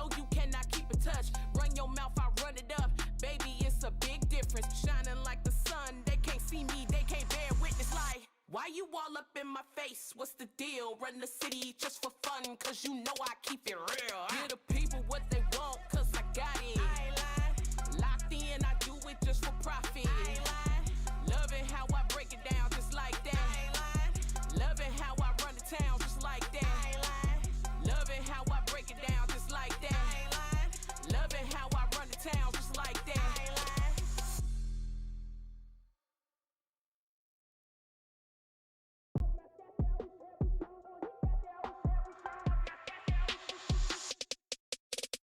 know you cannot keep in touch. Run your mouth, I run it up. Baby, it's a big difference. Shining like the sun, they can't see me, they can't bear witness. Like, why you all up in my face? What's the deal? Run the city just for fun, cause you know I keep it real. Give the people what they want, cause I got it. I ain't lying. Locked in, I do it just for profit. I ain't lying. Loving how I break it down just like that. I ain't lying. Loving how I run the town just like that. I ain't lying. Loving how I break it down just like that. I ain't lying. Loving how I run the town just like that. I ain't lying.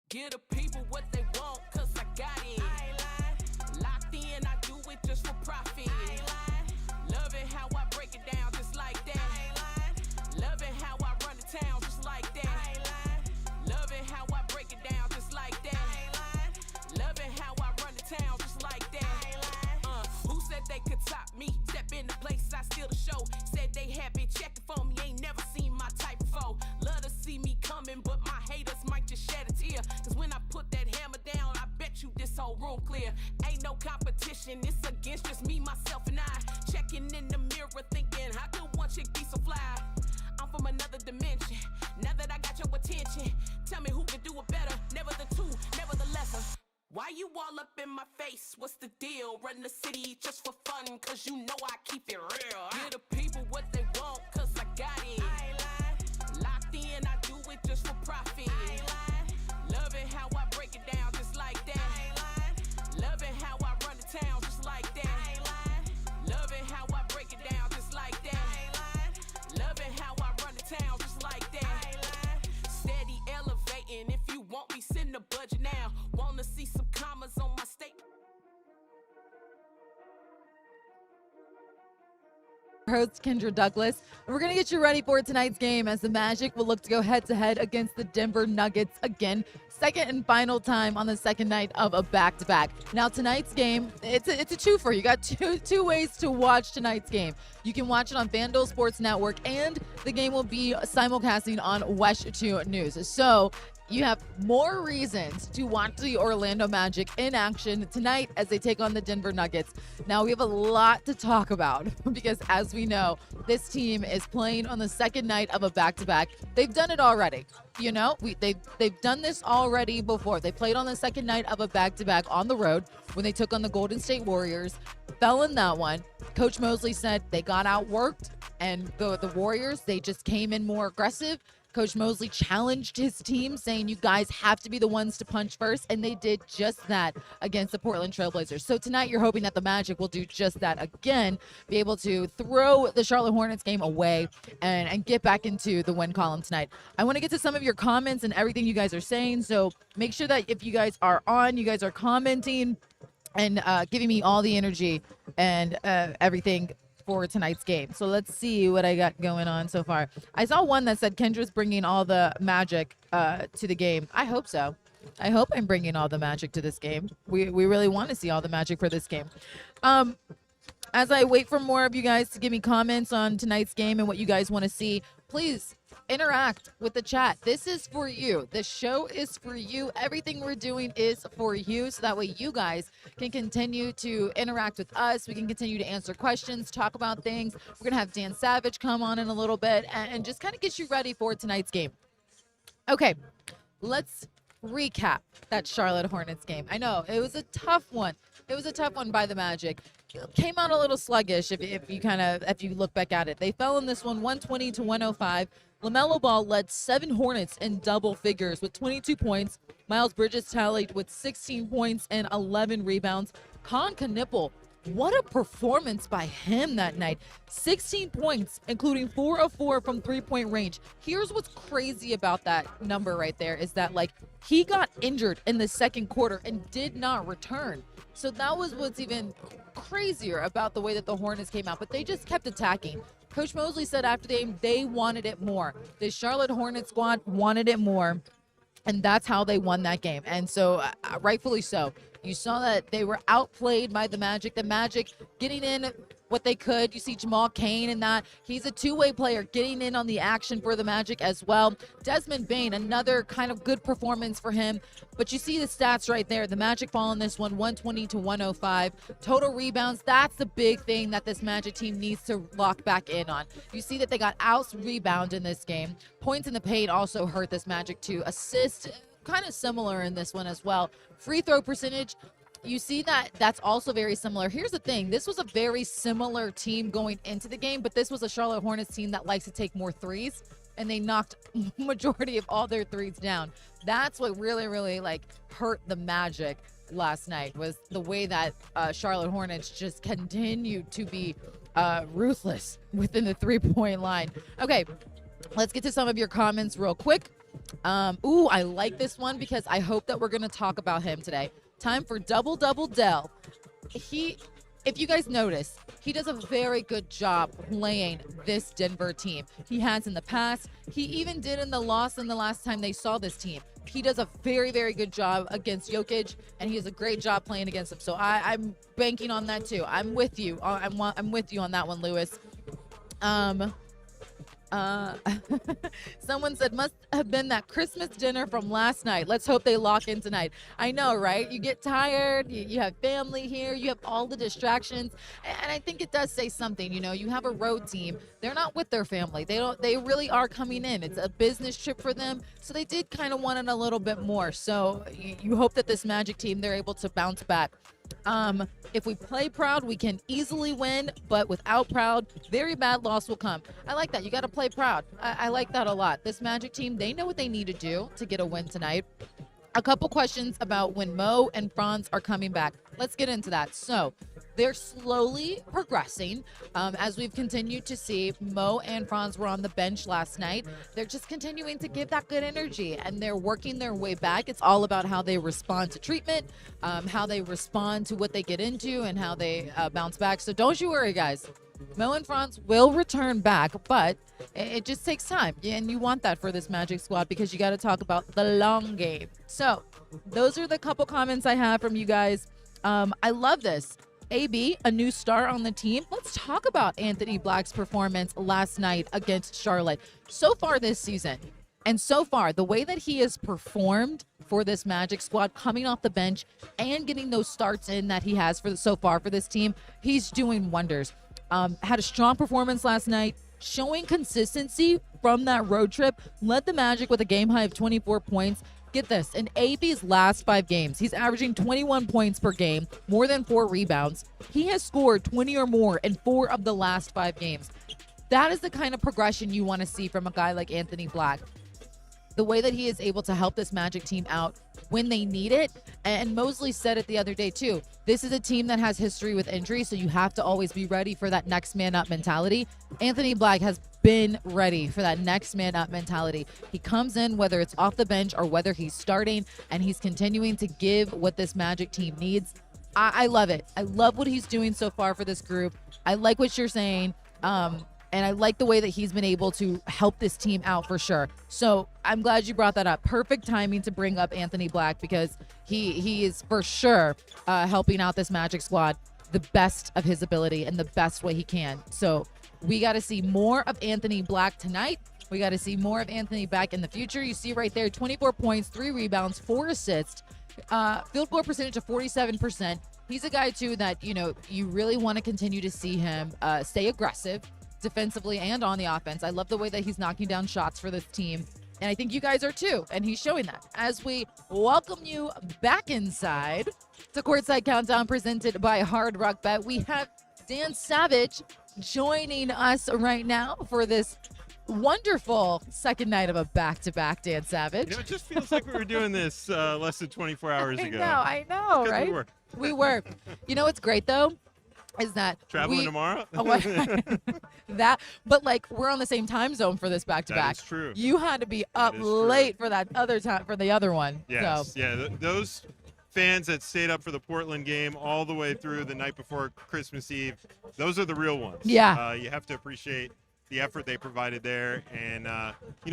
Give the people what they want, cause I got it. I ain't lying. Locked in, I do it just for profit. I ain't lying. Loving how I break it down just like that. I ain't lying. Loving how I run the town just like that. I ain't lying. Loving how I break it down just like that. I ain't lying. Loving how I run the town just like that. I ain't lying. Who said they could top me? Step in the place, I steal the show. Said they had been checking for me, ain't never seen my type before. Love to see me coming, but my haters might just shed a tear. Cause when I put that hammer down, I bet you this whole room clear. Ain't no competition, it's against just me, myself, and I. Checking in the mirror, thinking, how could one chick be so fly? I'm from another dimension. Now that I got your attention, tell me who can do it better. Never the two, never the lesser. Why you all up in my face? What's the deal? Run the city just for fun, cause you know I keep it real. Give the people what they want, cause I got it. I ain't lying. Locked in, I do it just for profit. I ain't lying. Loving how I break it down just like that. I ain't lying. Loving how I run the town just like that. I ain't lying. Loving how I break it down just like that. I ain't lying. Loving how I run the town just like that. I ain't lying. Steady elevating. If you want me, send the budget now. Wanna see some commas on my statement? Host Kendra Douglas. And we're going to get you ready for tonight's game as the Magic will look to go head-to-head against the Denver Nuggets again. Second and final time on the second night of a back-to-back. Now tonight's game, it's a twofer. You got two ways to watch tonight's game. You can watch it on FanDuel Sports Network, and the game will be simulcasting on West 2 News. So you have more reasons to watch the Orlando Magic in action tonight as they take on the Denver Nuggets. Now, we have a lot to talk about because, as we know, this team is playing on the second night of a back-to-back. They've done it already. You know, they've done this already before. They played on the second night of a back-to-back on the road when they took on the Golden State Warriors, fell in that one. Coach Mosley said they got outworked, and the Warriors, they just came in more aggressive. Coach Mosley challenged his team, saying you guys have to be the ones to punch first, and they did just that against the Portland Trailblazers. So tonight you're hoping that the Magic will do just that again, be able to throw the Charlotte Hornets game away and get back into the win column tonight. I want to get to some of your comments and everything you guys are saying, so make sure that if you guys are on, you guys are commenting and giving me all the energy and everything for tonight's game. So let's see what I got going on so far. I saw one that said Kendra's bringing all the Magic to the game. I hope so. I hope I'm bringing all the Magic to this game. We really want to see all the Magic for this game. As I wait for more of you guys to give me comments on tonight's game and what you guys want to see, please interact with the chat. This is for you. The show is for you. Everything we're doing is for you, so that way you guys can continue to interact with us. We can continue to answer questions, talk about things. We're going to have Dan Savage come on in a little bit and just kind of get you ready for tonight's game. Okay, let's recap that Charlotte Hornets game. I know it was a tough one. It was a tough one by the Magic. It came out a little sluggish if you look back at it. They fell in this one 120 to 105. LaMelo Ball led 7 Hornets in double figures with 22 points. Miles Bridges tallied with 16 points and 11 rebounds. Con Knipple, what a performance by him that night. 16 points, including 4 of 4 from three-point range. Here's what's crazy about that number right there is that, like, he got injured in the second quarter and did not return. So that was what's even crazier about the way that the Hornets came out, but they just kept attacking. Coach Mosley said after the game they wanted it more. The Charlotte Hornets squad wanted it more, and that's how they won that game. And so rightfully so. You saw that they were outplayed by the Magic. The Magic getting in what they could. You see Jamal Cain in that. He's a two-way player getting in on the action for the Magic as well. Desmond Bane, another kind of good performance for him. But you see the stats right there. The Magic fall in this one, 120 to 105. Total rebounds, that's the big thing that this Magic team needs to lock back in on. You see that they got out-rebound in this game. Points in the paint also hurt this Magic too. Assist, kind of similar in this one as well. Free throw percentage, you see that that's also very similar. Here's the thing. This was a very similar team going into the game, but this was a Charlotte Hornets team that likes to take more threes, and they knocked majority of all their threes down. That's what really, really like hurt the Magic last night, was the way that Charlotte Hornets just continued to be ruthless within the three-point line. Okay, let's get to some of your comments real quick. I like this one because I hope that we're going to talk about him today. Time for Double Dell. If you guys notice, he does a very good job playing this Denver team. He has in the past. He even did in the loss in the last time they saw this team. He does a very, very good job against Jokic, and he does a great job playing against him. So I'm banking on that too. I'm with you. I'm with you on that one, Lewis. Someone said must have been that Christmas dinner from last night. Let's hope they lock in tonight. I know, right? You get tired, you have family here, you have all the distractions, and I think it does say something. You know, you have a road team. They're not with their family. They really are coming in. It's a business trip for them, so they did kind of want it a little bit more. So you hope that this Magic team, they're able to bounce back. If we play proud, we can easily win, but without proud, very bad loss will come. I like that. You got to play proud. I like that a lot. This Magic team, they know what they need to do to get a win tonight. A couple questions about when Mo and Franz are coming back. Let's get into that. So they're slowly progressing. As we've continued to see, Mo and Franz were on the bench last night. They're just continuing to give that good energy, and they're working their way back. It's all about how they respond to treatment, how they respond to what they get into, and how they bounce back. So don't you worry, guys. Mo and Franz will return back, but it just takes time. And you want that for this Magic squad because you got to talk about the long game. So those are the couple comments I have from you guys. I love this. AB, a new star on the team. Let's talk about Anthony Black's performance last night against Charlotte. So far this season, and so far, the way that he has performed for this Magic squad, coming off the bench and getting those starts in that he has so far for this team, he's doing wonders. Had a strong performance last night, showing consistency from that road trip, led the Magic with a game high of 24 points. Get this, in AB's last 5 games, he's averaging 21 points per game, more than 4 rebounds. He has scored 20 or more in 4 of the last 5 games. That is the kind of progression you want to see from a guy like Anthony Black. The way that he is able to help this Magic team out when they need it. And Mosley said it the other day too. This is a team that has history with injury, so you have to always be ready for that next man up mentality. Anthony Black has been ready for that next man up mentality. He comes in, whether it's off the bench or whether he's starting, and he's continuing to give what this Magic team needs. I love it. I love what he's doing so far for this group. I like what you're saying. And I like the way that he's been able to help this team out for sure. So I'm glad you brought that up. Perfect timing to bring up Anthony Black because he is for sure helping out this Magic squad the best of his ability and the best way he can. So we got to see more of Anthony Black tonight. We got to see more of Anthony Black in the future. You see right there, 24 points, 3 rebounds, 4 assists, field goal percentage of 47%. He's a guy too that, you really want to continue to see him stay aggressive defensively and on the offense. I love the way that he's knocking down shots for this team, and I think you guys are too, and he's showing that. As we welcome you back inside to Courtside Countdown presented by Hard Rock Bet, we have Dan Savage joining us right now for this wonderful second night of a back-to-back. Dan Savage. It just feels like we were doing this less than 24 hours ago. I know, right? We were. You know what's great, though? Is that traveling tomorrow? But like we're on the same time zone for this back-to-back. That's true. You had to be up late for that other time for the other one. Yes. So. Yeah. Those fans that stayed up for the Portland game all the way through the night before Christmas Eve, those are the real ones. Yeah. You have to appreciate the effort they provided there, and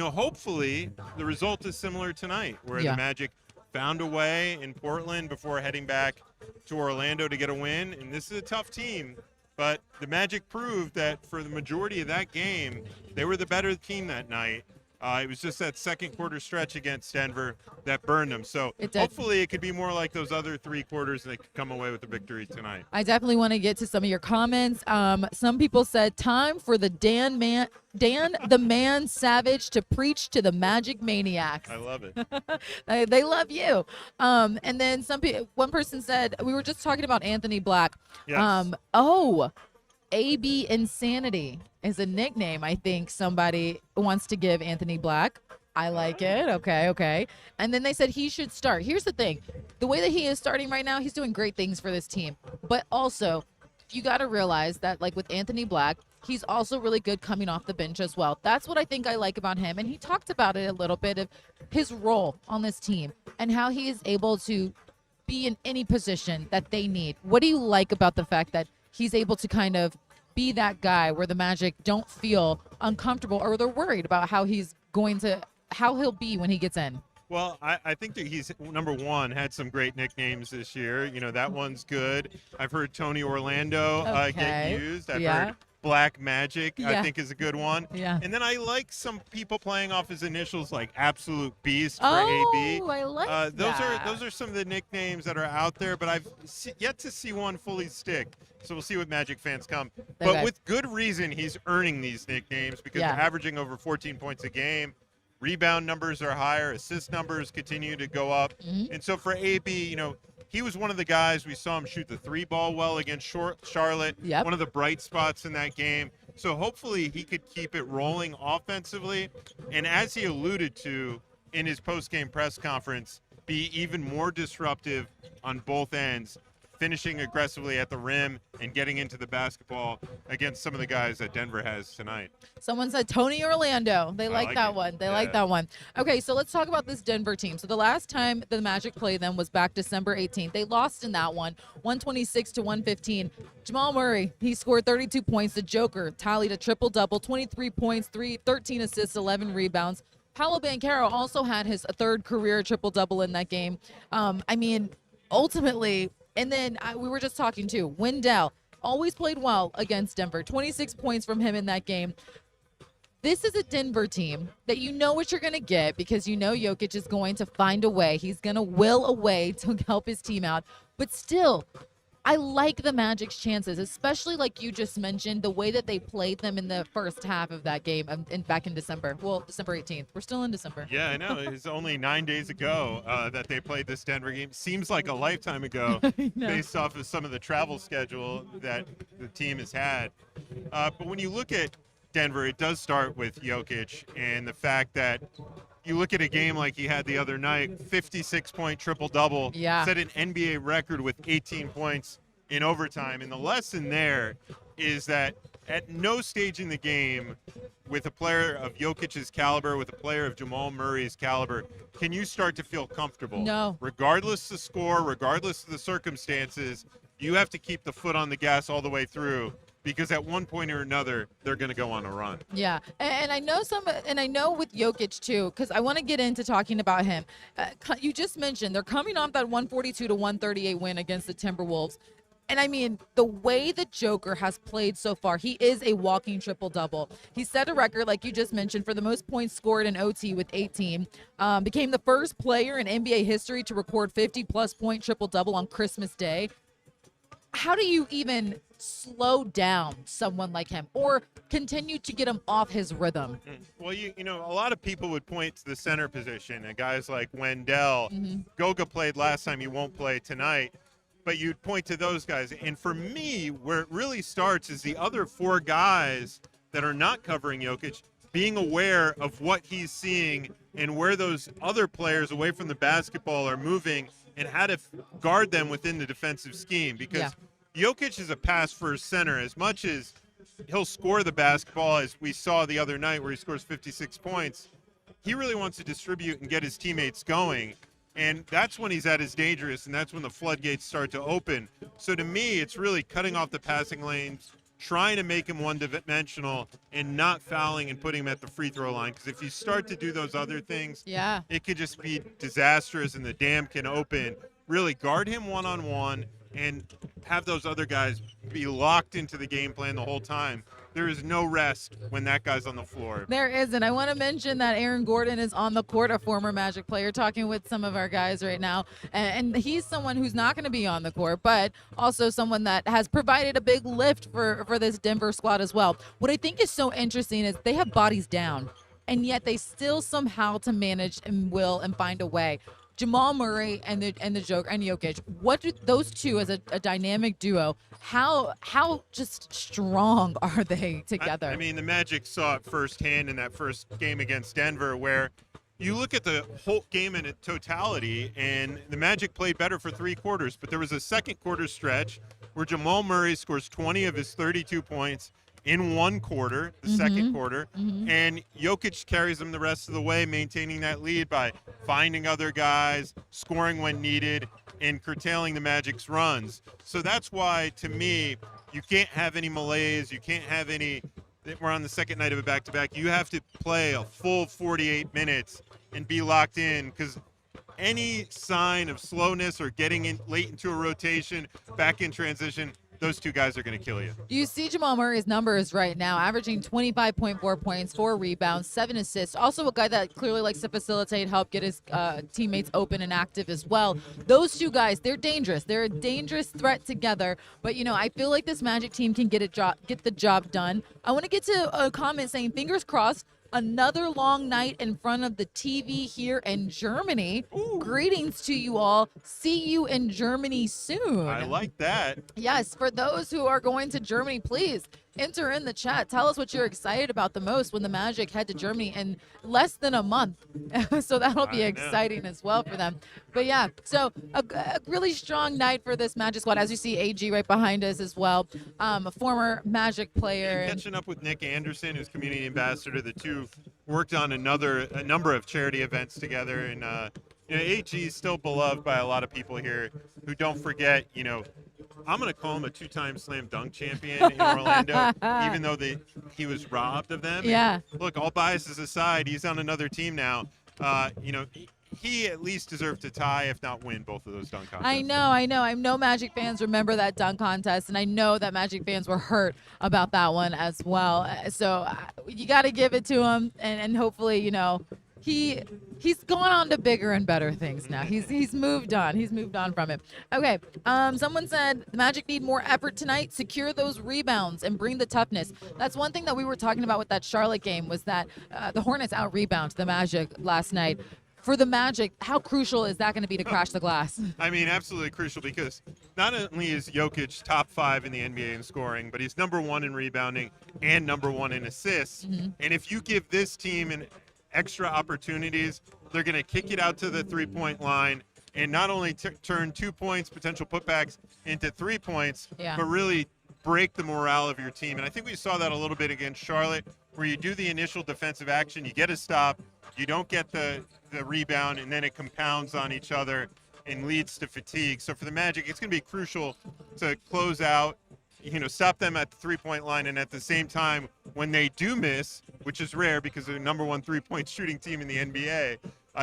hopefully the result is similar tonight, where the Magic found a way in Portland before heading back to Orlando to get a win. And this is a tough team But the Magic proved that for the majority of that game, they were the better team that night. It was just that second quarter stretch against Denver that burned them. So hopefully it could be more like those other 3 quarters and they could come away with the victory tonight. I definitely want to get to some of your comments. Some people said time for the Dan the Man Savage to preach to the Magic Maniacs. I love it. They love you. And then one person said, we were just talking about Anthony Black. Yes. AB Insanity is a nickname I think somebody wants to give Anthony Black. I like it. Okay. And then they said he should start. Here's the thing. The way that he is starting right now, he's doing great things for this team. But also, you got to realize that, like with Anthony Black, he's also really good coming off the bench as well. That's what I think I like about him. And he talked about it a little bit of his role on this team and how he is able to be in any position that they need. What do you like about the fact that he's able to kind of be that guy where the Magic don't feel uncomfortable or they're worried about how he'll be when he gets in? Well, I think that he's, number one, had some great nicknames this year. You know, that one's good. I've heard Tony Orlando get used. I've heard Black Magic, I think, is a good one. Yeah. And then I like some people playing off his initials like Absolute Beast for AB. Oh, I like that. Those are some of the nicknames that are out there, but I've yet to see one fully stick. So we'll see what Magic fans come. But with good reason, he's earning these nicknames because they're averaging over 14 points a game. Rebound numbers are higher. Assist numbers continue to go up. Mm-hmm. And so for AB, you know, he was one of the guys, we saw him shoot the 3-ball well against Charlotte. Yep. One of the bright spots in that game. So hopefully he could keep it rolling offensively. And as he alluded to in his post-game press conference, be even more disruptive on both ends, finishing aggressively at the rim and getting into the basketball against some of the guys that Denver has tonight. Someone said Tony Orlando. They like that one. They like that one. Okay, so let's talk about this Denver team. So the last time the Magic played them was back December 18th. They lost in that one, 126-115. Jamal Murray, he scored 32 points. The Joker tallied a triple-double, 23 points, 13 assists, 11 rebounds. Paolo Banchero also had his third career triple-double in that game. Ultimately, and then we were just talking too, Wendell always played well against Denver. 26 points from him in that game. This is a Denver team that you know what you're going to get because you know Jokic is going to find a way. He's going to will a way to help his team out. But still, I like the Magic's chances, especially like you just mentioned, the way that they played them in the first half of that game back in December. Well, December 18th. We're still in December. Yeah, I know. It's only 9 days ago that they played this Denver game. Seems like a lifetime ago based off of some of the travel schedule that the team has had. But when you look at Denver, it does start with Jokic and the fact that you look at a game like he had the other night, 56-point triple-double, set an NBA record with 18 points in overtime. And the lesson there is that at no stage in the game with a player of Jokic's caliber, with a player of Jamal Murray's caliber, can you start to feel comfortable. No. Regardless of the score, regardless of the circumstances, you have to keep the foot on the gas all the way through. Because at one point or another, they're going to go on a run. Yeah, and I know with Jokic too, because I want to get into talking about him. You just mentioned they're coming off that 142-138 win against the Timberwolves. And I mean, the way the Joker has played so far, he is a walking triple-double. He set a record, like you just mentioned, for the most points scored in OT with 18. Became the first player in NBA history to record 50-plus point triple-double on Christmas Day. How do you even slow down someone like him or continue to get him off his rhythm? Well, you know, a lot of people would point to the center position and guys like Wendell. Goga played last time, he won't play tonight. But you'd point to those guys. And for me, where it really starts is the other 4 guys that are not covering Jokic being aware of what he's seeing and where those other players away from the basketball are moving and how to guard them within the defensive scheme. Because Jokic is a pass-first center. As much as he'll score the basketball, as we saw the other night where he scores 56 points, he really wants to distribute and get his teammates going. And that's when he's at his dangerous, and that's when the floodgates start to open. So to me, it's really cutting off the passing lanes, trying to make him one-dimensional, and not fouling and putting him at the free throw line. Because if you start to do those other things, it could just be disastrous, and the dam can open. Really guard him one-on-one and have those other guys be locked into the game plan the whole time. There is no rest when that guy's on the floor. There isn't. I want to mention that Aaron Gordon is on the court, a former Magic player, talking with some of our guys right now. And he's someone who's not going to be on the court, but also someone that has provided a big lift for this Denver squad as well. What I think is so interesting is they have bodies down, and yet they still somehow to manage and will and find a way. Jamal Murray and the Joker and Jokic, what do those two as a dynamic duo, how just strong are they together? I mean, the Magic saw it firsthand in that first game against Denver, where you look at the whole game in its totality, and the Magic played better for 3 quarters, but there was a second quarter stretch where Jamal Murray scores 20 of his 32 points in 1 quarter, the second quarter, and Jokic carries them the rest of the way, maintaining that lead by finding other guys, scoring when needed, and curtailing the Magic's runs. So that's why, to me, you can't have any malaise, you can't have any, we're on the second night of a back-to-back, you have to play a full 48 minutes and be locked in, because any sign of slowness or getting in late into a rotation, back in transition, those two guys are going to kill you. You see Jamal Murray's numbers right now, averaging 25.4 points, 4 rebounds, 7 assists. Also a guy that clearly likes to facilitate, help get his teammates open and active as well. Those two guys, they're dangerous. They're a dangerous threat together. But, you know, I feel like this Magic team can get the job done. I want to get to a comment saying, fingers crossed, another long night in front of the TV here in Germany. Ooh. Greetings to you all. See you in Germany soon. I like that. Yes, for those who are going to Germany, please enter in the chat. Tell us what you're excited about the most when the Magic head to Germany in less than a month. So that'll be exciting as well for them. But yeah, so a really strong night for this Magic squad. As you see, AG right behind us as well, a former Magic player. And catching up with Nick Anderson, who's community ambassador. The two worked on a number of charity events together, and you know, AG is still beloved by a lot of people here who don't forget, you know, I'm going to call him a 2-time slam dunk champion in Orlando, even though he was robbed of them. Yeah. And look, all biases aside, he's on another team now. You know, he at least deserved to tie, if not win, both of those dunk contests. I know Magic fans remember that dunk contest, and I know that Magic fans were hurt about that one as well. So you got to give it to him, and hopefully, you know, he's gone on to bigger and better things now. He's moved on. He's moved on from it. Okay. Someone said the Magic need more effort tonight. Secure those rebounds and bring the toughness. That's one thing that we were talking about with that Charlotte game, was that the Hornets out rebound the Magic last night. For the Magic, how crucial is that going to be to crash the glass? I mean, absolutely crucial, because not only is Jokic top 5 in the NBA in scoring, but he's number 1 in rebounding and number 1 in assists. And if you give this team extra opportunities, they're going to kick it out to the 3-point line and not only turn 2 points, potential putbacks, into 3 points, but really break the morale of your team. And I think we saw that a little bit against Charlotte, where you do the initial defensive action, you get a stop, you don't get the rebound, and then it compounds on each other and leads to fatigue. So for the Magic, it's going to be crucial to close out, you know, stop them at the 3-point line, and at the same time, when they do miss, which is rare because they're the number 1 3-point shooting team in the NBA,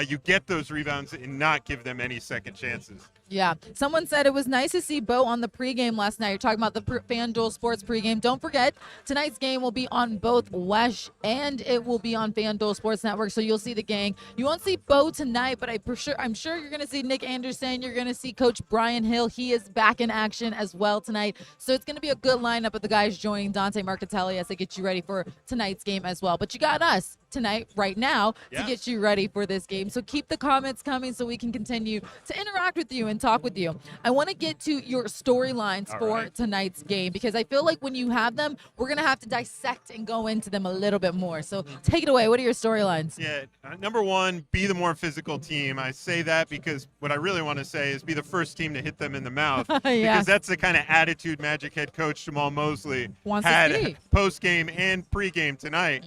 you get those rebounds and not give them any second chances. Yeah. Someone said it was nice to see Bo on the pregame last night. You're talking about the FanDuel Sports pregame. Don't forget, tonight's game will be on both WESH and it will be on FanDuel Sports Network, so you'll see the gang. You won't see Bo tonight, but I'm sure you're going to see Nick Anderson. You're going to see Coach Brian Hill. He is back in action as well tonight. So it's going to be a good lineup of the guys joining Dante Marcatelli as they get you ready for tonight's game as well. But you got us tonight, right now, to get you ready for this game. So keep the comments coming so we can continue to interact with you and talk with you. I want to get to your storylines for tonight's game, because I feel like when you have them, we're going to have to dissect and go into them a little bit more. So take it away. What are your storylines? Yeah, number 1, be the more physical team. I say that because what I really want to say is be the first team to hit them in the mouth. Because that's the kind of attitude Magic head coach Jamal Mosley had post-game and pre-game tonight,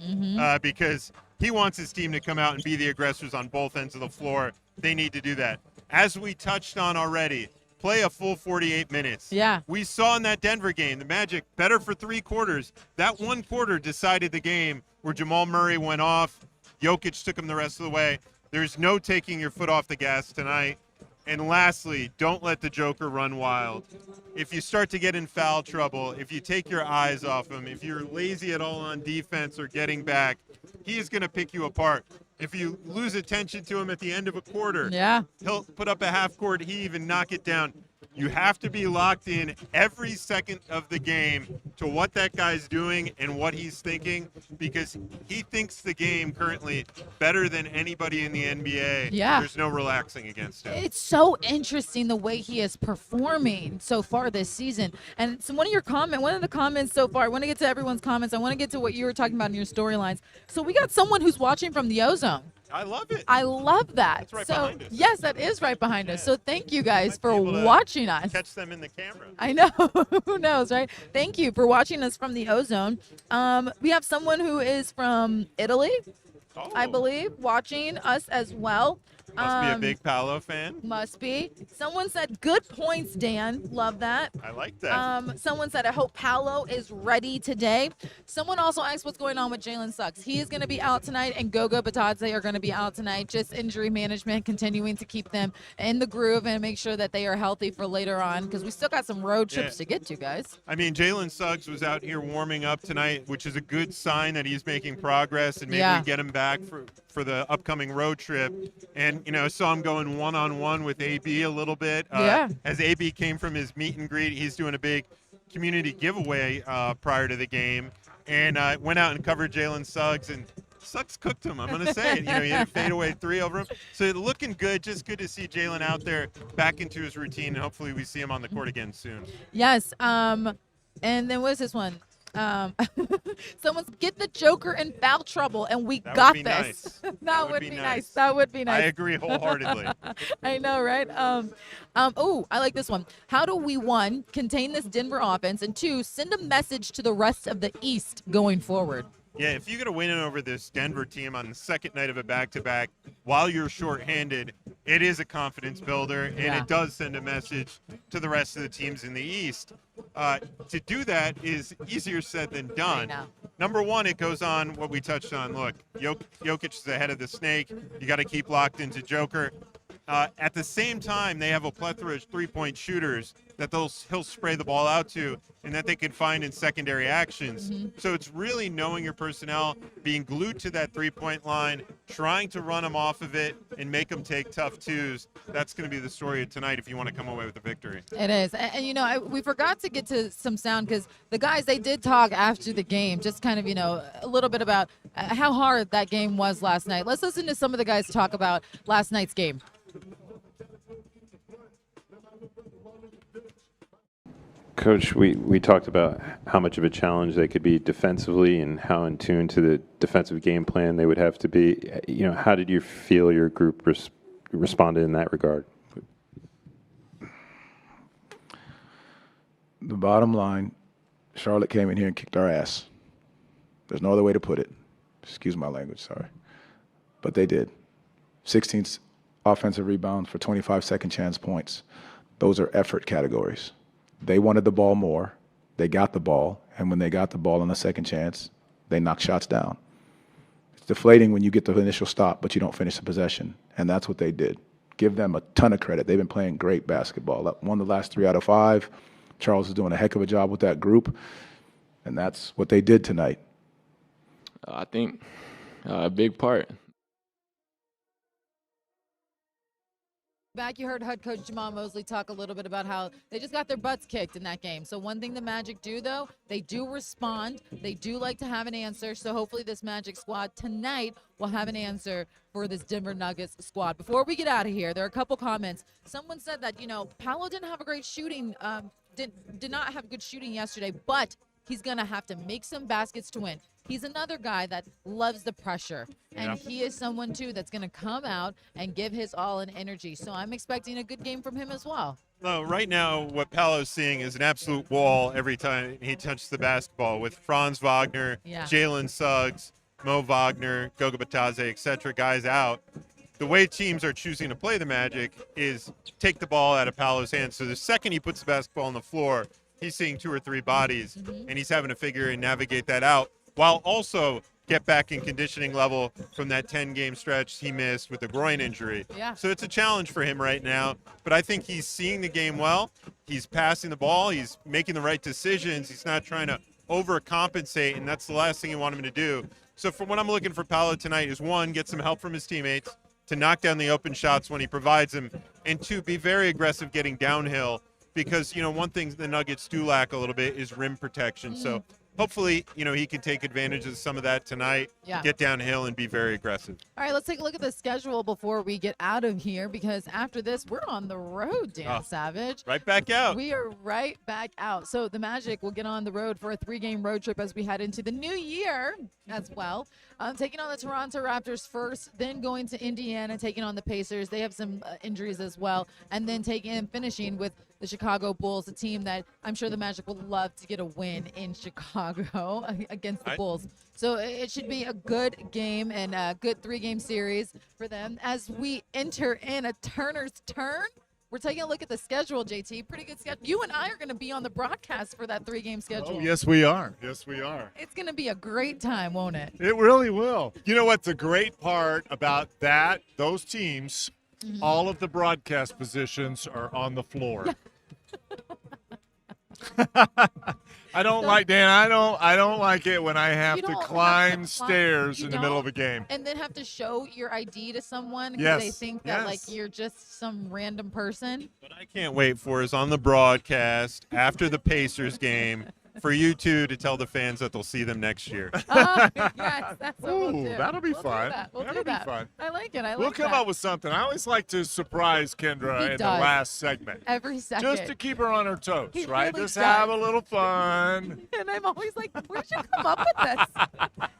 because he wants his team to come out and be the aggressors on both ends of the floor. They need to do that. As we touched on already, play a full 48 minutes. Yeah. We saw in that Denver game, the Magic better for 3 quarters. That 1 quarter decided the game, where Jamal Murray went off. Jokic took him the rest of the way. There's no taking your foot off the gas tonight. And lastly, don't let the Joker run wild. If you start to get in foul trouble, if you take your eyes off him, if you're lazy at all on defense or getting back, he is going to pick you apart. If you lose attention to him at the end of a quarter, he'll put up a half court heave and knock it down. You have to be locked in every second of the game to what that guy's doing and what he's thinking, because he thinks the game currently better than anybody in the NBA. Yeah. There's no relaxing against him. It's so interesting the way he is performing so far this season. And so one of the comments so far, I want to get to everyone's comments. I want to get to what you were talking about in your storylines. So we got someone who's watching from the ozone. I love it. I love that. That's right behind us. Yes, that is right behind us. So thank you guys for watching us. Catch them in the camera. I know. Who knows, right? Thank you for watching us from the ozone. We have someone who is from Italy, I believe, watching us as well. Must be a big Paolo fan. Must be. Someone said, good points, Dan. Love that. I like that. Someone said, I hope Paolo is ready today. Someone also asked what's going on with Jalen Suggs. He is going to be out tonight, and Goga Batadze are going to be out tonight. Just injury management, continuing to keep them in the groove and make sure that they are healthy for later on, because we still got some road trips to get to, guys. I mean, Jalen Suggs was out here warming up tonight, which is a good sign that he's making progress, and maybe we get him back for the upcoming road trip. And, saw him going one-on-one with AB a little bit. As AB came from his meet and greet, he's doing a big community giveaway prior to the game. And went out and covered Jalen Suggs, and Suggs cooked him. I'm going to say it. He had a fadeaway three over him. So looking good. Just good to see Jalen out there back into his routine, and hopefully we see him on the court again soon. Yes. And then what's this one? Someone's get the Joker in foul trouble, and we got this. Nice. That would be nice. That would be nice. I agree wholeheartedly. I know, right? Oh, I like this one. How do we, one, contain this Denver offense, and two, send a message to the rest of the East going forward? Yeah, if you get a win over this Denver team on the second night of a back-to-back while you're shorthanded, it is a confidence builder, and it does send a message to the rest of the teams in the East. To do that is easier said than done. Number one, it goes on what we touched on. Look, Jokic is ahead of the snake. You got to keep locked into Joker. At the same time, they have a plethora of three-point shooters that he'll spray the ball out to and that they can find in secondary actions. So it's really knowing your personnel, being glued to that three-point line, trying to run them off of it and make them take tough twos. That's going to be the story of tonight if you want to come away with a victory. It is. And we forgot to get to some sound because the guys, they did talk after the game, just kind of, a little bit about how hard that game was last night. Let's listen to some of the guys talk about last night's game. Coach, we talked about how much of a challenge they could be defensively and how in tune to the defensive game plan they would have to be. How did you feel your group responded in that regard? The bottom line, Charlotte came in here and kicked our ass. There's no other way to put it. Excuse my language, sorry. But they did. 16 offensive rebounds for 25 second chance points. Those are effort categories. They wanted the ball more. They got the ball. And when they got the ball on the second chance, they knocked shots down. It's deflating when you get the initial stop, but you don't finish the possession. And that's what they did. Give them a ton of credit. They've been playing great basketball. Won the last 3 out of 5. Charles is doing a heck of a job with that group. And that's what they did tonight. I think a big part. Back, you heard head coach Jamal Mosley talk a little bit about how they just got their butts kicked in that game. So one thing the Magic do, though, they do respond. They do like to have an answer. So hopefully this Magic squad tonight will have an answer for this Denver Nuggets squad. Before we get out of here, there are a couple comments. Someone said that, Paolo didn't have a great shooting, did not have good shooting yesterday, but he's going to have to make some baskets to win. He's another guy that loves the pressure, and he is someone, too, that's going to come out and give his all in energy. So I'm expecting a good game from him as well. No, right now what Paolo's seeing is an absolute wall every time he touches the basketball with Franz Wagner, Jalen Suggs, Mo Wagner, Goga Batadze, etc., guys out. The way teams are choosing to play the Magic is take the ball out of Paolo's hands. So the second he puts the basketball on the floor, he's seeing 2 or 3 bodies, and he's having to figure and navigate that out, while also get back in conditioning level from that 10-game stretch he missed with the groin injury. Yeah. So it's a challenge for him right now, but I think he's seeing the game well. He's passing the ball. He's making the right decisions. He's not trying to overcompensate, and that's the last thing you want him to do. So from what I'm looking for Paolo tonight is, one, get some help from his teammates to knock down the open shots when he provides them, and two, be very aggressive getting downhill because, one thing the Nuggets do lack a little bit is rim protection. So hopefully, he can take advantage of some of that tonight, get downhill, and be very aggressive. All right, let's take a look at the schedule before we get out of here, because after this, we're on the road, Dan Savage. Right back out. We are right back out. So the Magic will get on the road for a 3-game road trip as we head into the new year as well. Taking on the Toronto Raptors first, then going to Indiana, taking on the Pacers. They have some injuries as well. And then finishing with the Chicago Bulls, a team that I'm sure the Magic would love to get a win in Chicago against the Bulls. So it should be a good game and a good 3-game series for them. As we enter in a Turner's turn, we're taking a look at the schedule, JT. Pretty good schedule. You and I are going to be on the broadcast for that 3-game schedule. Oh, yes, we are. Yes, we are. It's going to be a great time, won't it? It really will. You know what? The great part about those teams, all of the broadcast positions are on the floor. I don't like it when I have to climb stairs in the middle of a game. And then have to show your ID to someone because they think that you're just some random person. What I can't wait for is on the broadcast after the Pacers game for you two to tell the fans that they'll see them next year. Oh, yes, that's what we'll do. That'll be fun. We'll do that. Fun. I like it. We'll come up with something. I always like to surprise Kendra in the last segment. Every second. Just to keep her on her toes, right? Really Just does. have a little fun. And I'm always like, where'd you come up with this?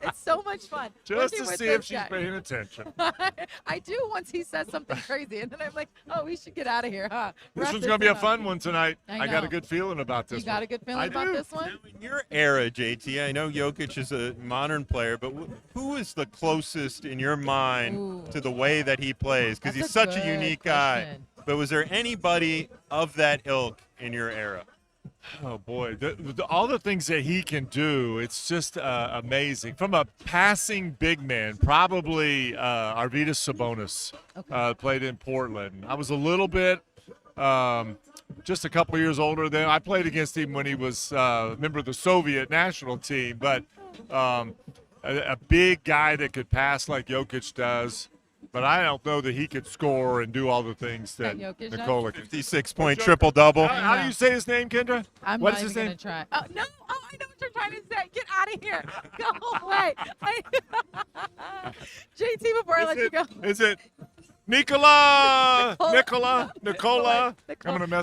It's so much fun. Just to see if she's paying attention. I do once he says something crazy, and then I'm like, oh, we should get out of here, huh? This one's going to be a fun one tonight. I got a know. good feeling about this one. You got a good feeling about this one? Now, in your era, JT, I know Jokic is a modern player, but who is the closest in your mind to the way that he plays? Because he's such a unique guy. But was there anybody of that ilk in your era? Oh, boy. All the things that he can do, it's just amazing. From a passing big man, probably Arvydas Sabonis played in Portland. I was a little bit just a couple years older than I played against him when he was a member of the Soviet national team. But a big guy that could pass like Jokic does. But I don't know that he could score and do all the things that Nikola can. 56-point triple-double. How do you say his name, Kendra? I'm what not is even his going name? to try. Oh, no. Oh, I know what you're trying to say. Get out of here. Go away. JT, before I let you go. Is it Nikola? I'm going to mess